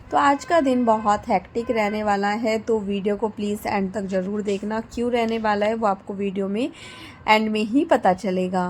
तो आज का दिन बहुत हेक्टिक रहने वाला है, तो वीडियो को प्लीज़ एंड तक ज़रूर देखना। क्यों रहने वाला है वो आपको वीडियो में एंड में ही पता चलेगा।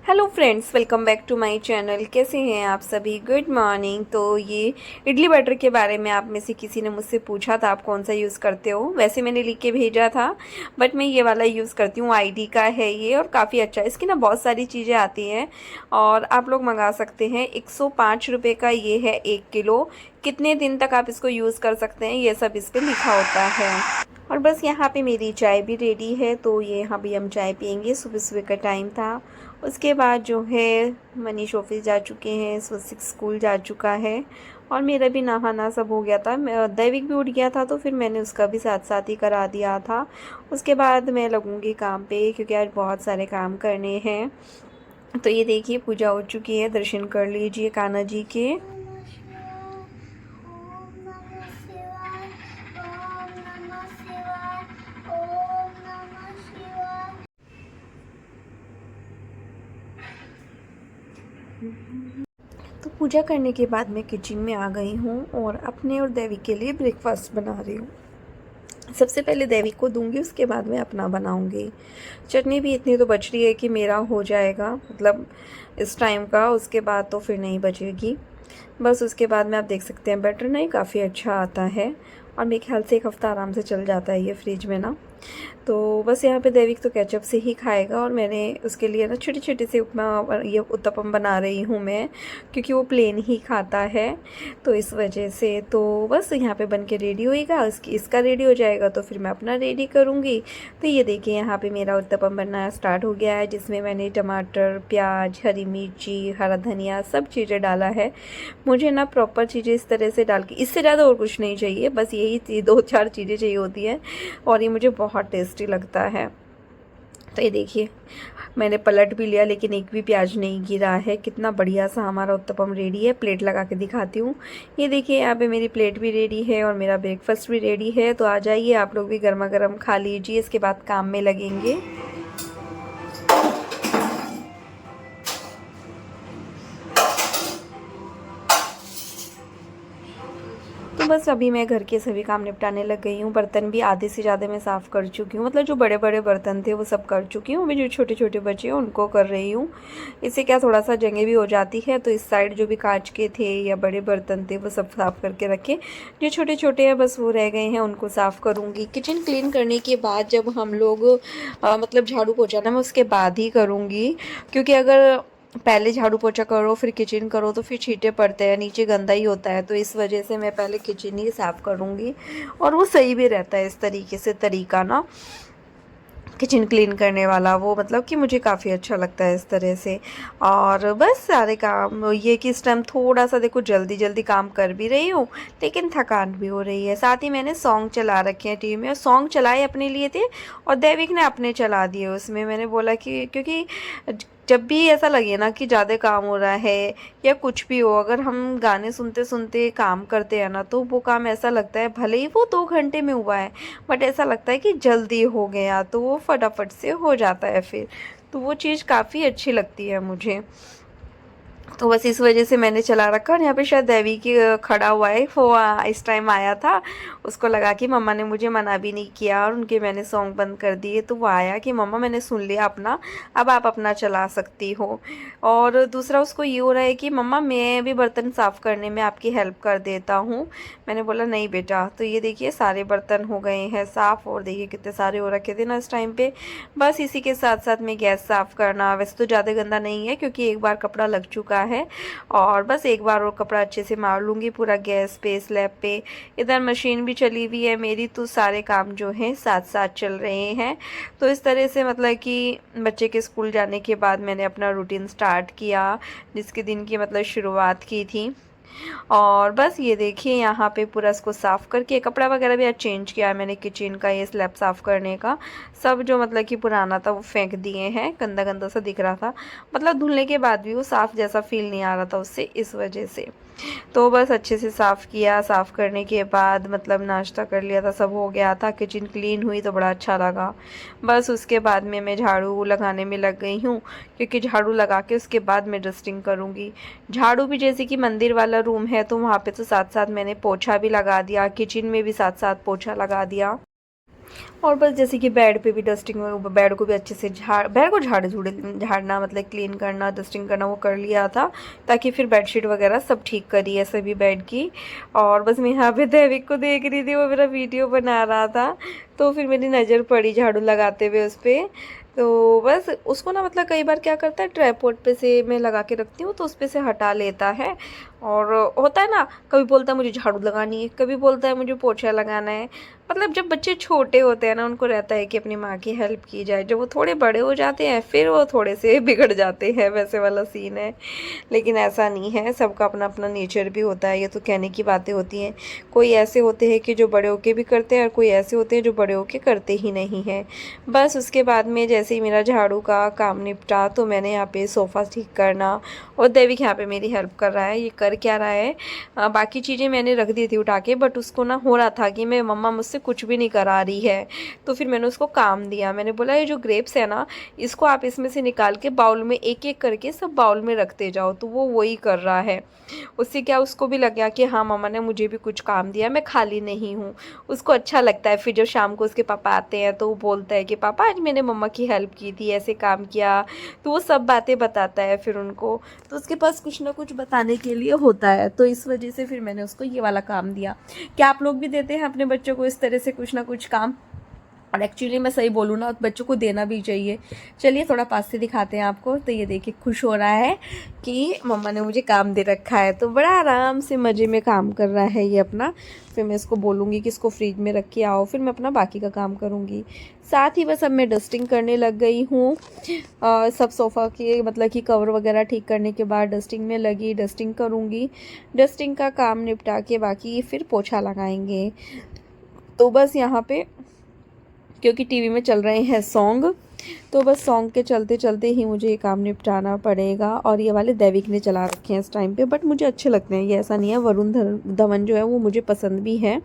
Hello friends, welcome back to my channel. कैसे हैं आप सभी? Good morning. तो ये इडली बैटर के बारे में आप में से किसी ने मुझसे पूछा था आप कौन सा यूज़ करते हो। वैसे मैंने लिख के भेजा था, बट मैं ये वाला यूज़ करती हूँ। आईडी का है ये और काफ़ी अच्छा है। इसकी ना बहुत सारी चीज़ें आती हैं और आप लोग मंगा सकते हैं। 105 रुपये का ये है 1 किलो। कितने दिन तक आप इसको यूज़ कर सकते हैं ये सब इस पर लिखा होता है। और बस यहाँ पे मेरी चाय भी रेडी है, तो ये यहाँ भी हम चाय पियेंगे। सुबह सुबह का टाइम था। उसके बाद जो है मनीष ऑफिस जा चुके हैं, स्वस्तिक स्कूल जा चुका है और मेरा भी नहाना सब हो गया था। दैविक भी उठ गया था, तो फिर मैंने उसका भी साथ साथ ही करा दिया था। उसके बाद मैं लगूँगी काम पे, क्योंकि आज बहुत सारे काम करने हैं। तो ये देखिए पूजा हो चुकी है, दर्शन कर लीजिए कान्हा जी के। तो पूजा करने के बाद मैं किचन में आ गई हूँ और अपने और देवी के लिए ब्रेकफास्ट बना रही हूँ। सबसे पहले देवी को दूंगी, उसके बाद मैं अपना बनाऊंगी। चटनी भी इतनी तो बच रही है कि मेरा हो जाएगा, मतलब इस टाइम का। उसके बाद तो फिर नहीं बचेगी। बस उसके बाद में आप देख सकते हैं बैटर नहीं काफ़ी अच्छा आता है और मेरे ख्याल से 1 हफ़्ता आराम से चल जाता है ये फ्रिज में ना। तो बस यहाँ पे दैविक तो केचप से ही खाएगा और मैंने उसके लिए ना छोटे छोटे से ये उत्तपम बना रही हूँ मैं, क्योंकि वो प्लेन ही खाता है। तो इस वजह से तो बस यहाँ पे बन के रेडी होएगा। इसका रेडी हो जाएगा तो फिर मैं अपना रेडी करूँगी। तो ये देखिए यहाँ पे मेरा उत्तपम बनना स्टार्ट हो गया है, जिसमें मैंने टमाटर, प्याज, हरी मिर्ची, हरा धनिया सब चीज़ें डाला है। मुझे ना प्रॉपर चीज़ें इस तरह से डाल के, इससे ज़्यादा और कुछ नहीं चाहिए, बस यही 2-4 चीज़ें चाहिए होती हैं और ये मुझे बहुत टेस्टी लगता है। तो ये देखिए मैंने पलट भी लिया, लेकिन एक भी प्याज नहीं गिरा है। कितना बढ़िया सा हमारा उत्तपम रेडी है। प्लेट लगा के दिखाती हूँ। ये देखिए यहाँ पे मेरी प्लेट भी रेडी है और मेरा ब्रेकफास्ट भी रेडी है। तो आ जाइए आप लोग भी गर्मा गर्म खा लीजिए, इसके बाद काम में लगेंगे। तो बस अभी मैं घर के सभी काम निपटाने लग गई हूँ। बर्तन भी आधे से ज़्यादा मैं साफ़ कर चुकी हूँ, मतलब जो बड़े बड़े बर्तन थे वो सब कर चुकी हूँ। अभी जो छोटे छोटे बचे हैं उनको कर रही हूँ। इससे क्या थोड़ा सा जगह भी हो जाती है। तो इस साइड जो भी कांच के थे या बड़े बर्तन थे वो सब साफ़ करके रखे। जो छोटे छोटे हैं बस वो रह गए हैं, उनको साफ़ करूँगी। किचन क्लीन करने के बाद जब हम लोग मतलब झाड़ू पोछाना मैं उसके बाद ही करूँगी, क्योंकि अगर पहले झाड़ू पोछा करो फिर किचन करो तो फिर छींटे पड़ते हैं, नीचे गंदा ही होता है। तो इस वजह से मैं पहले किचन ही साफ़ करूँगी और वो सही भी रहता है इस तरीके से तरीका ना, किचन क्लीन करने वाला। वो मतलब कि मुझे काफ़ी अच्छा लगता है इस तरह से। और बस सारे काम ये कि इस टाइम थोड़ा सा देखो जल्दी जल्दी काम कर भी रही हूँ, लेकिन थकान भी हो रही है। साथ ही मैंने सॉन्ग चला रखे हैं टीवी में, और सॉन्ग चलाए अपने लिए थे और दैविक ने अपने चला दिए उसमें। मैंने बोला कि क्योंकि जब भी ऐसा लगे ना कि ज़्यादा काम हो रहा है या कुछ भी हो, अगर हम गाने सुनते सुनते काम करते हैं ना, तो वो काम ऐसा लगता है भले ही वो 2 घंटे में हुआ है, बट ऐसा लगता है कि जल्दी हो गया, तो वो फटाफट से हो जाता है फिर। तो वो चीज़ काफ़ी अच्छी लगती है मुझे। तो बस इस वजह से मैंने चला रखा। और यहाँ पे शायद देवी की खड़ा हुआ है वो, इस टाइम आया था। उसको लगा कि मम्मा ने मुझे मना भी नहीं किया और उनके मैंने सॉन्ग बंद कर दिए, तो वो आया कि मम्मा मैंने सुन लिया अपना, अब आप अपना चला सकती हो। और दूसरा उसको ये हो रहा है कि मम्मा मैं भी बर्तन साफ़ करने में आपकी हेल्प कर देता हूँ। मैंने बोला नहीं बेटा। तो ये देखिए सारे बर्तन हो गए हैं साफ़, और देखिए कितने सारे हो रखे थे ना इस टाइम पे। बस इसी के साथ साथ में गैस साफ़ करना, वैसे तो ज़्यादा गंदा नहीं है क्योंकि एक बार कपड़ा लग चुका है, और बस एक बार और कपड़ा अच्छे से मार लूँगी पूरा गैस पे, स्लैब पे। इधर मशीन भी चली हुई है मेरी, तो सारे काम जो हैं साथ साथ चल रहे हैं। तो इस तरह से मतलब कि बच्चे के स्कूल जाने के बाद मैंने अपना रूटीन स्टार्ट किया, जिसके दिन की मतलब शुरुआत की थी। और बस ये देखिए यहाँ पे पूरा इसको साफ़ करके कपड़ा वगैरह भी आज चेंज किया है मैंने किचन का, ये स्लैब साफ़ करने का। सब जो मतलब कि पुराना था वो फेंक दिए हैं, गंदा गंदा सा दिख रहा था, मतलब धुलने के बाद भी वो साफ़ जैसा फील नहीं आ रहा था उससे, इस वजह से। तो बस अच्छे से साफ़ किया, साफ़ करने के बाद मतलब नाश्ता कर लिया था, सब हो गया था, किचन क्लीन हुई तो बड़ा अच्छा लगा। बस उसके बाद में मैं झाड़ू लगाने में लग गई हूँ, क्योंकि झाड़ू लगा के उसके बाद मैं डस्टिंग करूँगी। झाड़ू भी जैसे कि मंदिर वाला रूम है तो वहाँ पे तो साथ साथ मैंने पोछा भी लगा दिया, किचन में भी साथ साथ पोछा लगा दिया। और बस जैसे कि बेड पे भी डस्टिंग, बेड को भी अच्छे से बेड को झाड़ना मतलब क्लीन करना, डस्टिंग करना वो कर लिया था, ताकि फिर बेडशीट वगैरह सब ठीक करी है सभी बेड की। और बस मैं यहाँ पे दैविक को देख रही थी, वो मेरा वीडियो बना रहा था, तो फिर मेरी नज़र पड़ी झाड़ू लगाते हुए उस पर। तो बस उसको ना मतलब कई बार क्या करता है, ट्राइपॉड पे से मैं लगा के रखती हूँ तो उस पर से हटा लेता है। और होता है ना, कभी बोलता है मुझे झाड़ू लगानी है, कभी बोलता है मुझे पोछा लगाना है। मतलब जब बच्चे छोटे होते हैं ना, उनको रहता है कि अपनी माँ की हेल्प की जाए। जब वो थोड़े बड़े हो जाते हैं फिर वो थोड़े से बिगड़ जाते हैं, वैसे वाला सीन है। लेकिन ऐसा नहीं है, सबका अपना अपना नेचर भी होता है, ये तो कहने की बातें होती हैं। कोई ऐसे होते हैं कि जो बड़े होके भी करते हैं और कोई ऐसे होते हैं जो बड़े होके करते ही नहीं हैं। बस उसके बाद में जैसे ही मेरा झाड़ू का काम निपटा तो मैंने यहाँ पे सोफ़ा ठीक करना, और दैविक यहाँ पे मेरी हेल्प कर रहा है। ये कर क्या रहा है, बाकी चीज़ें मैंने रख दी थी उठा के, बट उसको ना हो रहा था कि मैं मम्मा मुझसे कुछ भी नहीं करा रही है। तो फिर मैंने उसको काम दिया, मैंने बोला ये जो ग्रेप्स है ना, इसको आप इसमें से निकाल के बाउल में एक एक करके सब बाउल में रखते जाओ। तो वो वही कर रहा है। उससे क्या, उसको भी लग गया कि हाँ मम्मा ने मुझे भी कुछ काम दिया, मैं खाली नहीं हूँ। उसको अच्छा लगता है। फिर जब शाम को उसके पापा आते हैं तो वो बोलता है कि पापा आज मैंने मम्मा की हेल्प की थी, ऐसे काम किया। तो वो सब बातें बताता है फिर उनको, तो उसके पास कुछ ना कुछ बताने के लिए होता है। तो इस वजह से फिर मैंने उसको ये वाला काम दिया। क्या आप लोग भी देते हैं अपने बच्चों को इस तरह से कुछ ना कुछ काम? और एक्चुअली मैं सही बोलूँ ना, बच्चों को देना भी चाहिए। चलिए थोड़ा पास से दिखाते हैं आपको। तो ये देखिए खुश हो रहा है कि मम्मा ने मुझे काम दे रखा है, तो बड़ा आराम से मज़े में काम कर रहा है ये अपना। फिर मैं इसको बोलूँगी कि इसको फ्रिज में रख के आओ, फिर मैं अपना बाकी का काम करूँगी। साथ ही बस अब मैं डस्टिंग करने लग गई हूँ। सब सोफ़ा के मतलब कि कवर वगैरह ठीक करने के बाद डस्टिंग में लगी, डस्टिंग करूँगी। डस्टिंग का काम निपटा के बाकी फिर पोछा लगाएंगे। तो बस यहाँ पे क्योंकि टीवी में चल रहे हैं सॉन्ग, तो बस सॉन्ग के चलते चलते ही मुझे ये काम निपटाना पड़ेगा। और ये वाले दैविक ने चला रखे हैं इस टाइम पे, बट मुझे अच्छे लगते हैं ये, ऐसा नहीं है। वरुण धवन जो है वो मुझे पसंद भी है।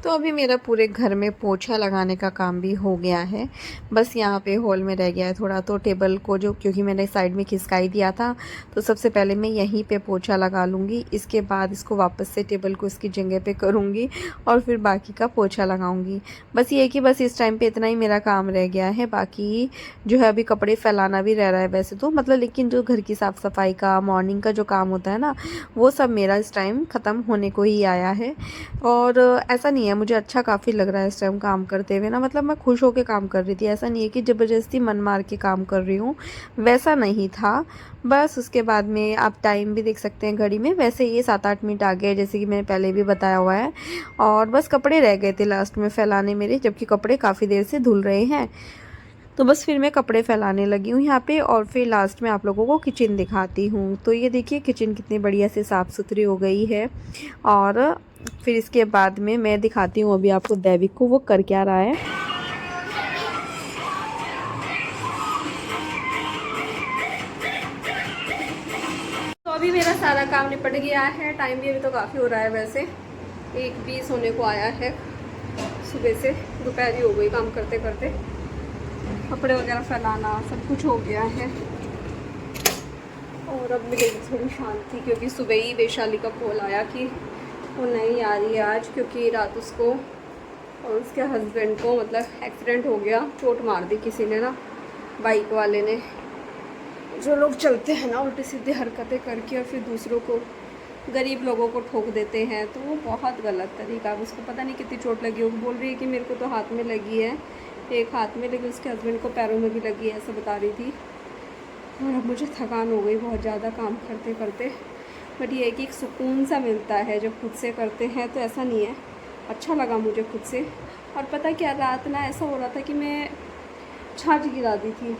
तो अभी मेरा पूरे घर में पोछा लगाने का काम भी हो गया है। बस यहाँ पे हॉल में रह गया है थोड़ा, तो टेबल को जो, क्योंकि मैंने साइड में खिसकाई दिया था, तो सबसे पहले मैं यहीं पे पोछा लगा लूँगी। इसके बाद इसको वापस से टेबल को इसकी जगह पे करूँगी और फिर बाकी का पोछा लगाऊँगी। बस ये कि बस इस टाइम पे इतना ही मेरा काम रह गया है। बाकी जो है अभी कपड़े फैलाना भी रह रहा है वैसे तो, मतलब लेकिन जो घर की साफ़ सफाई का मॉर्निंग का जो काम होता है ना, वो सब मेरा इस टाइम ख़त्म होने को ही आया है। और ऐसा नहीं है, मुझे अच्छा काफ़ी लग रहा है इस टाइम काम करते हुए ना, मतलब मैं खुश होकर काम कर रही थी। ऐसा नहीं है कि ज़बरदस्ती मन मार के काम कर रही हूँ, वैसा नहीं था। बस उसके बाद में आप टाइम भी देख सकते हैं घड़ी में, वैसे ये 7-8 मिनट आ गए जैसे कि मैंने पहले भी बताया हुआ है। और बस कपड़े रह गए थे लास्ट में फैलाने मेरे, जबकि कपड़े काफ़ी देर से धुल रहे हैं। तो बस फिर मैं कपड़े फैलाने लगी हूँ यहाँ पे, और फिर लास्ट में आप लोगों को किचन दिखाती हूँ। तो ये देखिए किचन कितनी बढ़िया से साफ़ सुथरी हो गई है। और फिर इसके बाद में मैं दिखाती हूँ अभी आपको दैविक को वो कर क्या रहा है। तो अभी मेरा सारा काम निपट गया है। टाइम भी अभी तो काफ़ी हो रहा है वैसे, 1:20 होने को आया है। सुबह से दोपहर ही हो गई काम करते करते। कपड़े वगैरह फैलाना सब कुछ हो गया है। और अब मिलेगी थोड़ी शांति, क्योंकि सुबह ही वैशाली का कॉल आया कि वो नहीं आ रही है आज, क्योंकि रात उसको और उसके हस्बैंड को मतलब एक्सीडेंट हो गया, चोट मार दी किसी ने ना, बाइक वाले ने। जो लोग चलते हैं ना उल्टी सीधी हरकतें करके और फिर दूसरों को, गरीब लोगों को ठोक देते हैं, तो वो बहुत गलत तरीका। उसको पता नहीं कितनी चोट लगी, वो बोल रही है कि मेरे को तो हाथ में लगी है, एक हाथ में, लेकिन उसके हस्बैंड को पैरों में भी लगी है, ऐसा बता रही थी। और अब मुझे थकान हो गई बहुत ज़्यादा काम करते करते। बट ये कि एक सुकून सा मिलता है जब खुद से करते हैं, तो ऐसा नहीं है, अच्छा लगा मुझे खुद से। और पता क्या, रात ना ऐसा हो रहा था कि मैं छाछ गिरा दी थी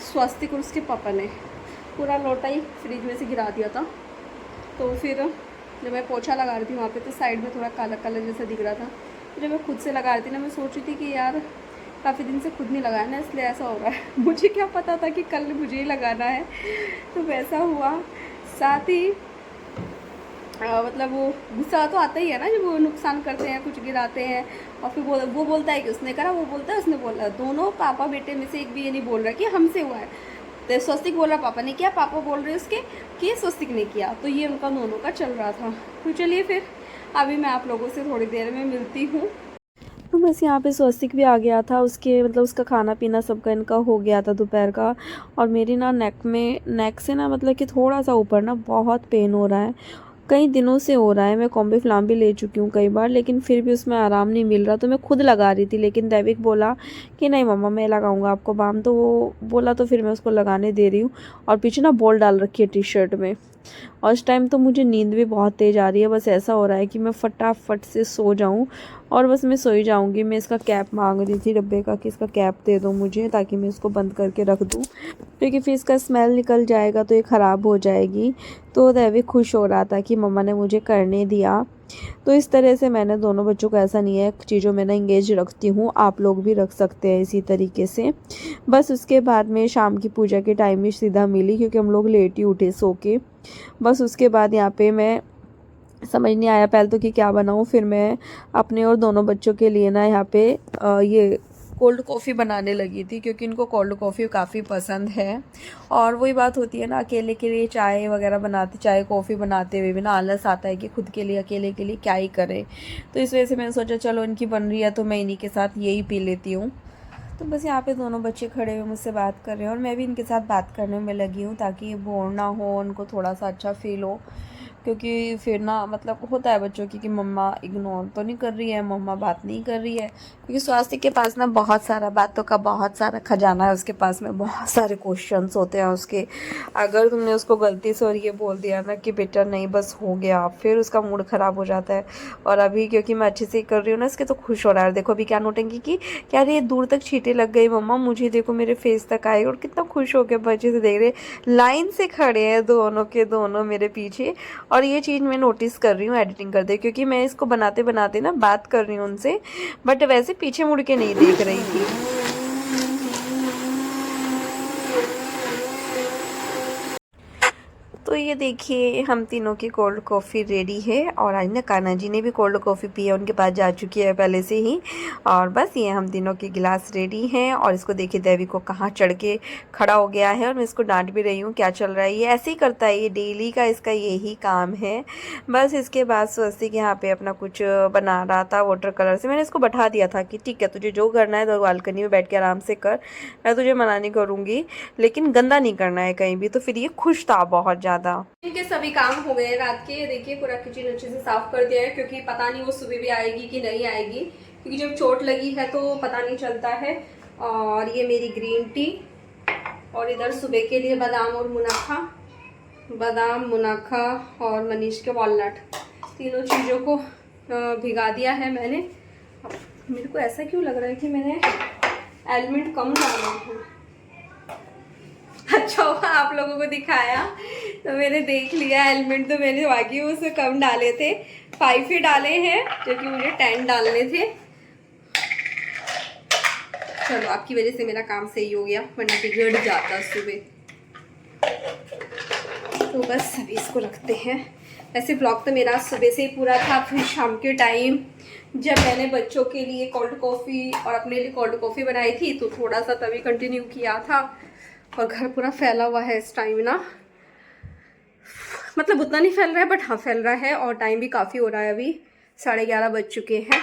स्वास्तिक और उसके पापा ने, पूरा लोटा ही फ्रिज में से गिरा दिया था। तो फिर जब मैं पोछा लगा रही थी वहाँ पे तो साइड में थोड़ा काला काला जैसा दिख रहा था। तो जब मैं खुद से लगा रही थी ना, मैं सोच रही थी कि यार काफ़ी दिन से खुद नहीं लगाया ना, इसलिए ऐसा हो रहा है। मुझे क्या पता था कि कल मुझे ही लगाना है, तो वैसा हुआ। साथ ही मतलब वो गुस्सा तो आता ही है ना जब वो नुकसान करते हैं, कुछ गिराते हैं, और फिर वो बोलता है कि उसने करा, वो बोलता है उसने बोला। दोनों पापा बेटे में से एक भी ये नहीं बोल रहा कि हमसे हुआ है। तो स्वस्तिक बोल रहा पापा ने किया, पापा बोल रहे उसके कि स्वस्तिक ने किया। तो ये उनका दोनों का चल रहा था। तो चलिए फिर अभी मैं आप लोगों से थोड़ी देर में मिलती हूँ। तो बस यहाँ पे स्वस्तिक भी आ गया था, उसके मतलब उसका खाना पीना सबका इनका हो गया था दोपहर का। और मेरी ना नेक से ना मतलब कि थोड़ा सा ऊपर ना बहुत पेन हो रहा है, कई दिनों से हो रहा है। मैं कॉम्बीफ्लाम भी ले चुकी हूँ कई बार, लेकिन फिर भी उसमें आराम नहीं मिल रहा। तो मैं खुद लगा रही थी, लेकिन दैविक बोला कि नहीं मम्मा मैं लगाऊंगा आपको बाम, तो वो बोला तो फिर मैं उसको लगाने दे रही हूँ। और पीछे ना बॉल डाल रखी है टी शर्ट में। और इस टाइम तो मुझे नींद भी बहुत तेज़ आ रही है, बस ऐसा हो रहा है कि मैं फटाफट से सो जाऊं। और बस मैं सो ही जाऊंगी। मैं इसका कैप मांग रही थी डब्बे का कि इसका कैप दे दो मुझे, ताकि मैं इसको बंद करके रख दूं, क्योंकि फिर इसका स्मेल निकल जाएगा तो ये ख़राब हो जाएगी। तो दैविक खुश हो रहा था कि मम्मा ने मुझे करने दिया। तो इस तरह से मैंने दोनों बच्चों को, ऐसा नहीं है चीज़ों में ना इंगेज रखती हूँ, आप लोग भी रख सकते हैं इसी तरीके से। बस उसके बाद में शाम की पूजा के टाइम ही सीधा मिली, क्योंकि हम लोग लेट ही उठे सो के। बस उसके बाद यहाँ पे मैं समझ नहीं आया पहले तो कि क्या बनाऊँ। फिर मैं अपने और दोनों बच्चों के लिए ना यहाँ पे ये कोल्ड कॉफ़ी बनाने लगी थी, क्योंकि इनको कोल्ड कॉफ़ी काफ़ी पसंद है। और वही बात होती है ना, अकेले के लिए चाय वगैरह बनाते, चाय कॉफ़ी बनाते हुए भी ना आलस आता है कि खुद के लिए अकेले के लिए क्या ही करें। तो इस वजह से मैंने सोचा चलो इनकी बन रही है तो मैं इन्हीं के साथ यही पी लेती हूँ। तो बस यहाँ पे दोनों बच्चे खड़े हुए मुझसे बात कर रहे हैं, और मैं भी इनके साथ बात करने में लगी हूँ, ताकि ये बोर ना हो, उनको थोड़ा सा अच्छा फील हो। क्योंकि फिर ना मतलब होता है बच्चों की कि मम्मा इग्नोर तो नहीं कर रही है, मम्मा बात नहीं कर रही है। क्योंकि स्वास्थ्य के पास ना बहुत सारा बातों का बहुत सारा खजाना है, उसके पास में बहुत सारे क्वेश्चंस होते हैं उसके। अगर तुमने उसको गलती से और ये बोल दिया ना कि बेटा नहीं बस हो गया, फिर उसका मूड ख़राब हो जाता है। और अभी क्योंकि मैं अच्छे से कर रही हूँ ना इसके, तो खुश हो रहा है। देखो अभी क्या नोटेंगी कि क्या ये दूर तक छींटे लग गई मम्मा, मुझे देखो मेरे फेस तक आई। और कितना खुश हो के बच्चे से देख रहे, लाइन से खड़े हैं दोनों के दोनों मेरे पीछे। और ये चीज़ मैं नोटिस कर रही हूँ एडिटिंग करते, क्योंकि मैं इसको बनाते बनाते ना बात कर रही हूँ उनसे, बट वैसे पीछे मुड़ के नहीं देख रही थी। तो ये देखिए हम तीनों की कोल्ड कॉफ़ी रेडी है। और आज ना कान्हा जी ने भी कोल्ड कॉफ़ी पी है, उनके पास जा चुकी है पहले से ही। और बस ये हम तीनों की गिलास रेडी हैं। और इसको देखिए देवी को कहाँ चढ़ के खड़ा हो गया है, और मैं इसको डांट भी रही हूँ क्या चल रहा है, ये ऐसे ही करता है, ये डेली का इसका यही काम है। बस इसके बाद स्वस्ति के यहाँ पे अपना कुछ बना रहा था वाटर कलर से। मैंने इसको बैठा दिया था कि ठीक है तुझे जो करना है तो बालकनी में बैठ के आराम से कर, मैं तुझे मना नहीं करूँगी, लेकिन गंदा नहीं करना है कहीं भी। तो फिर ये खुश था बहुत ज़्यादा। इनके सभी काम हो गए रात के। देखिए पूरा किचन अच्छे से साफ कर दिया है, क्योंकि पता नहीं वो सुबह भी आएगी कि नहीं आएगी, क्योंकि जब चोट लगी है तो पता नहीं चलता है। और ये मेरी ग्रीन टी, और इधर सुबह के लिए बादाम और मुनाखा, बादाम मुनाखा और मनीष के वॉलनट, तीनों चीज़ों को भिगा दिया है मैंने। मेरे को ऐसा क्यों लग रहा है कि मैंने एलिमेंट कम डाला है। अच्छा हुआ आप लोगों को दिखाया, तो मैंने देख लिया एलिमेंट तो मैंने वाकई उससे कम डाले थे, 5 ही डाले हैं, जबकि मुझे 10 डालने थे। चलो आपकी वजह से मेरा काम सही हो गया, वरना बिगड़ जाता सुबह। तो बस अभी इसको रखते हैं। ऐसे ब्लॉग तो मेरा सुबह से ही पूरा था। फिर शाम के टाइम जब मैंने बच्चों के लिए कोल्ड कॉफ़ी और अपने लिए कोल्ड कॉफ़ी बनाई थी, तो थोड़ा सा तभी कंटिन्यू किया था। और घर पूरा फैला हुआ है इस टाइम ना, मतलब उतना नहीं फैल रहा है बट हाँ फैल रहा है। और टाइम भी काफ़ी हो रहा है, अभी 11:30 बज चुके हैं।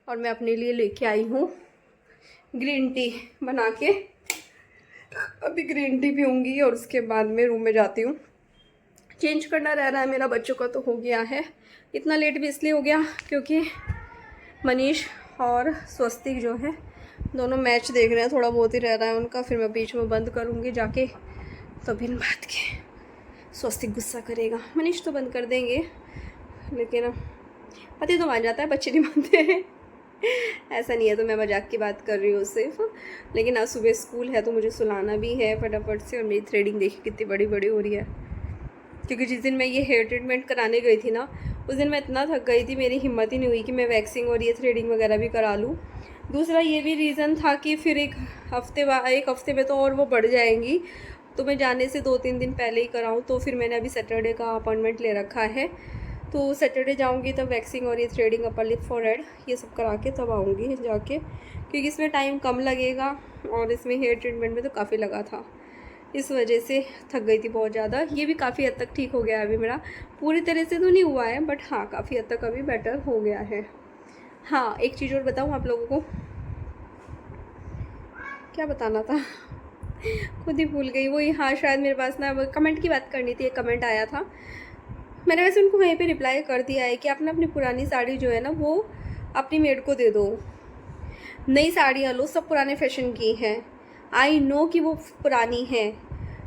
और मैं अपने लिए लेके आई हूँ ग्रीन टी बना के। अभी ग्रीन टी पीऊँगी और उसके बाद में रूम में जाती हूँ। चेंज करना रह रहा है मेरा, बच्चों का तो हो गया है। इतना लेट भी इसलिए हो गया क्योंकि मनीष और स्वस्तिक जो है दोनों मैच देख रहे हैं, थोड़ा बहुत ही रह रहा है उनका। फिर मैं बीच में बंद करूँगी जाके, तो बिन बात के स्वस्तिक गुस्सा करेगा। मनीष तो बंद कर देंगे, लेकिन पति तो मान जाता है, बच्चे नहीं मानते हैं। ऐसा नहीं है, तो मैं मजाक की बात कर रही हूँ सिर्फ। लेकिन आज सुबह स्कूल है तो मुझे सुलाना भी है फटाफट से। और मेरी थ्रेडिंग देखी कितनी बड़ी बड़ी हो रही है, क्योंकि जिस दिन मैं ये हेयर ट्रीटमेंट कराने गई थी ना, उस दिन मैं इतना थक गई थी, मेरी हिम्मत ही नहीं हुई कि मैं वैक्सिंग और ये थ्रेडिंग वगैरह भी करा लूँ। दूसरा ये भी रीज़न था कि फिर एक हफ्ते में तो और वो बढ़ जाएंगी, तो मैं जाने से 2-3 दिन पहले ही कराऊँ। तो फिर मैंने अभी सैटरडे का अपॉइंटमेंट ले रखा है, तो सैटरडे जाऊँगी तब वैक्सिंग और ये थ्रेडिंग, अपर लिप, फॉरहेड, ये सब करा के तब आऊँगी जाके, क्योंकि इसमें टाइम कम लगेगा और इसमें हेयर ट्रीटमेंट में तो काफ़ी लगा था। इस वजह से थक गई थी बहुत ज़्यादा। ये भी काफ़ी हद तक ठीक हो गया है अभी मेरा, पूरी तरह से तो नहीं हुआ है बट हाँ काफ़ी हद तक अभी बेटर हो गया है। हाँ, एक चीज़ और बताऊँ आप लोगों को, क्या बताना था खुद ही भूल गई। वही, हाँ, शायद मेरे पास ना कमेंट की बात करनी थी। एक कमेंट आया था, मैंने वैसे उनको वहीं पे रिप्लाई कर दिया है कि आप ना अपनी पुरानी साड़ी जो है ना वो अपनी मेड को दे दो, नई साड़ियाँ लो, सब पुराने फैशन की हैं। आई नो कि वो पुरानी हैं,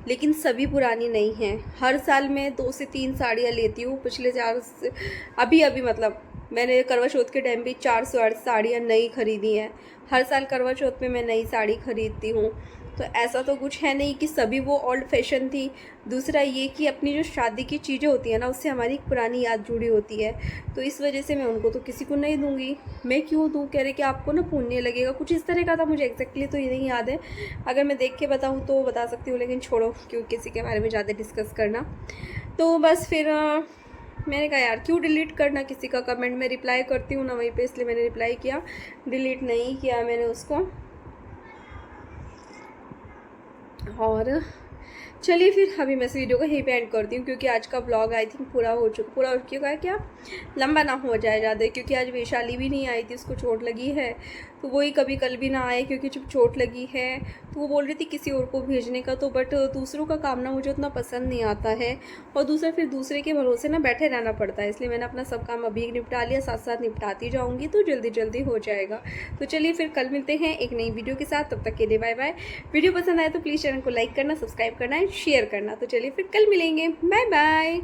लेकिन सभी पुरानी नहीं हैं। हर साल मैं 2 से 3 साड़ियाँ लेती हूँ। पिछले 4 से अभी मतलब मैंने करवा चौथ के टाइम पे 408 साड़ियाँ नई खरीदी हैं। हर साल करवा चौथ में मैं नई साड़ी खरीदती हूँ, तो ऐसा तो कुछ है नहीं कि सभी वो ओल्ड फैशन थी। दूसरा ये कि अपनी जो शादी की चीज़ें होती हैं ना, उससे हमारी एक पुरानी याद जुड़ी होती है, तो इस वजह से मैं उनको तो किसी को नहीं दूंगी। मैं क्यों दूँ, कह रहे कि आपको ना पुण्य लगेगा, कुछ इस तरह का था। मुझे एग्जैक्टली तो ये नहीं याद है, अगर मैं देख के बताऊँ तो बता सकती हूँ, लेकिन छोड़ो, क्यों किसी के बारे में ज़्यादा डिस्कस करना। तो बस फिर मैंने कहा यार क्यों डिलीट करना किसी का कमेंट, मैं रिप्लाई करती हूँ ना वहीं पे, इसलिए मैंने रिप्लाई किया, डिलीट नहीं किया मैंने उसको। और चलिए फिर अभी मैं इस वीडियो को यहीं पे एंड करती हूँ, क्योंकि आज का ब्लॉग आई थिंक पूरा हो चुका है, क्या लंबा ना हो जाए ज़्यादा, क्योंकि आज वैशाली भी नहीं आई थी, उसको चोट लगी है। तो वही कभी कल भी ना आए, क्योंकि जब चोट लगी है तो वो बोल रही थी किसी और को भेजने का, तो बट दूसरों का काम ना मुझे उतना पसंद नहीं आता है, और दूसरा फिर दूसरे के भरोसे ना बैठे रहना पड़ता है। इसलिए मैंने अपना सब काम अभी निपटा लिया, साथ साथ निपटाती जाऊँगी, तो जल्दी जल्दी हो जाएगा। तो चलिए फिर कल मिलते हैं एक नई वीडियो के साथ, तब तक के लिए बाय बाय। वीडियो पसंद आए तो प्लीज़ चैनल को लाइक करना, सब्सक्राइब करना, शेयर करना। तो चलिए फिर कल मिलेंगे, बाय बाय।